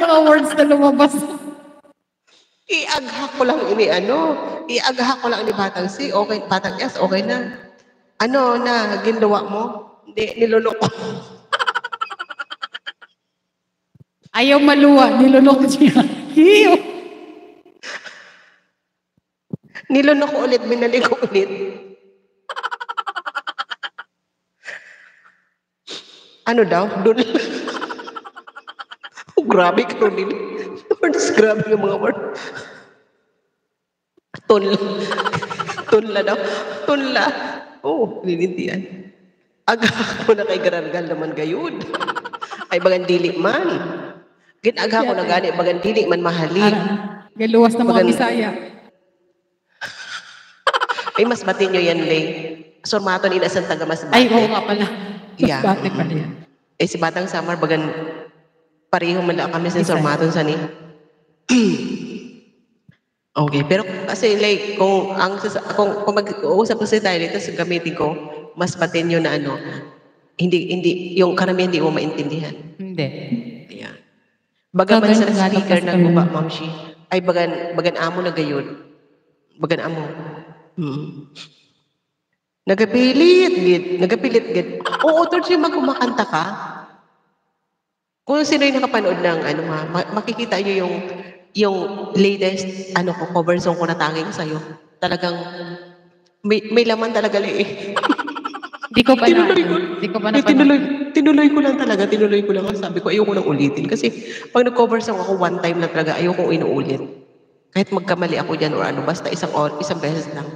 mga words na lumabas. Iagha ko lang iagha ko lang ni Batang C, okay, Batang S, okay na. Ano na, ginawa mo? Hindi, niloloko. Ayaw maluwa, niloloko siya. Hiyo. Niloloko ulit, binalik ko ulit. Ano daw? Doon. Oh, grabe ka rin. Words, grabe yung mga words. Tunla daw. Tunla. Oh, ninindihan. Aga ko na kay Garangal naman gayud. Ay bagan dili man. Ginaga ko na gani bagan dili man mahali. Galuwas na mga Bisaya. Ay mas batin nyo yan, Lay. Sormato ni Nasang taga Masbate. Ay, oo nga pala. Masbate pala yan. Eh si Batang Samar bagan pareho man lang kami sa Sormaton sa ni. Okay, pero kasi like kung mag-uusap kasi tayo dito sa gamitin ko, mas batin yun na hindi yung karamihan hindi mo maintindihan. Hindi. Yeah. Bagaman sa speaker na guba, Ma'am Shi, ay bagan amo na gayon. Bagan amo. Nagapilit gid. Oo, tol siya magkumakanta ka. Kung sino yung nakapanood ng makikita niyo yung latest cover song ko na tanging sa'yo. Talagang may laman talaga eh. Hindi ko pa Tinuloy ko lang talaga. Sabi ko, ayoko nang ulitin. Kasi pag nag-cover song ako, one time lang talaga, ayoko inuulit. Kahit magkamali ako dyan or basta isang beses lang.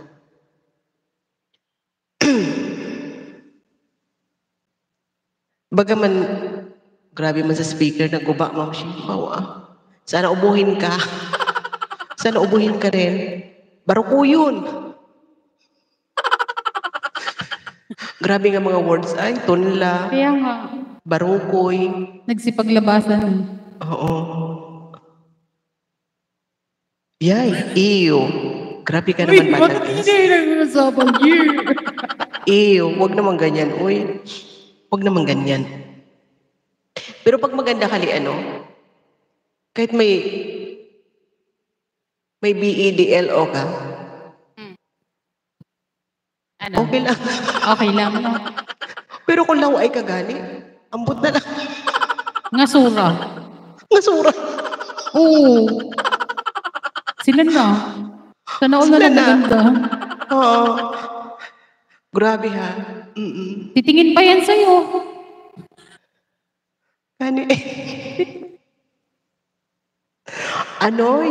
Bagaman, grabe man sa speaker na guba, Ma'am Shi. Sana ubuhin ka. Sana ubuhin ka rin. Baruko yun. Grabe nga mga words ay, tunla. Kaya nga. Barukoy. Nagsipaglabasan. Oo. Yay, iyo. Grabe ka naman, Batang S. Iyo, wag naman ganyan. Uy, wag naman ganyan. Pero pag maganda kali kahit may BEDLO ka, okay lang. Okay lang. Pero kung laway ka gani, ambot na lang. Ngasura. Oo. Sila na. Sana all na lang maganda. Oo. Grabe ha. Titingin pa yan sa'yo. Gani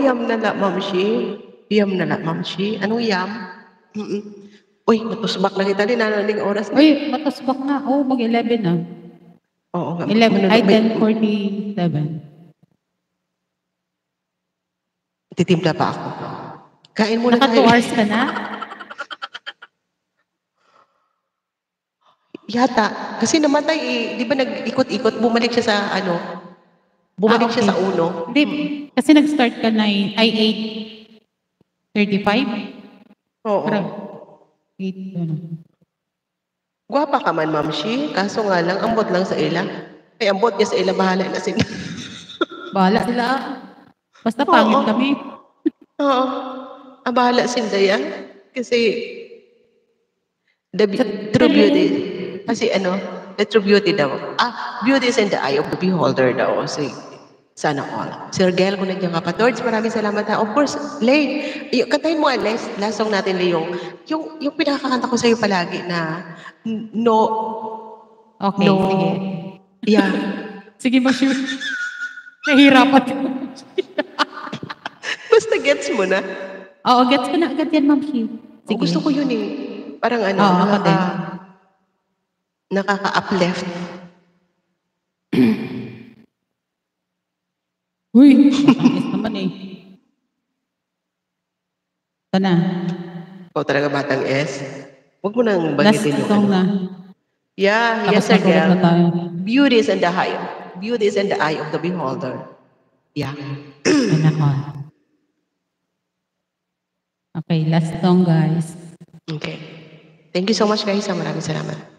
yam na la, Ma'am Shi? Yam na la, Ma'am Shi? Anong yam? Uy, matusbak na kita din. Nananing oras na. Uy, matusbak na. Oo, mag-11 na. Oo nga. 11, ay 10:47. Titimpla pa ako. Kain muna Naka 2 hours ka na? Yata. Kasi namatay di ba nag-ikot-ikot, bumalik siya sa bumalik siya sa uno. Hindi, kasi nag-start ka na ay 8:35? Oo. 8, Gwapa ka man, Ma'am Shi. Kaso nga lang, ambot lang sa ila. Ay, ambot niya sa ila, bahala na sila. Bahala sila. Basta pangit kami. Oo. Bahala sila yan. Kasi, the true beauty. Kasi the true beauty daw. Beauty is in the eye of the beholder daw. So, sana all. Sir Gael, kung nandiyan ka pa. Tords, maraming salamat ha. Of course, Lay, kantahin mo last song natin, Lay, yung pinakakanta ko sa'yo palagi na no. Okay, no, sige. Yeah. Sige, ma-shoot. Nahihirapan ka. Basta gets mo na. Oo, gets ko na agad yan, Ma'am Shi. Sige. Gusto ko yun eh. Parang nakaka-uplift. Uy, matangis naman eh. Ito na. Ikaw talaga, Batang S. Huwag mo nang bagitin Last song na. Yeah, yes, Sir Gael. Beauty is in the eye. Beauty is in the eye of the beholder. Yeah. Okay, last song, guys. Okay. Thank you so much, guys. Maraming salamat.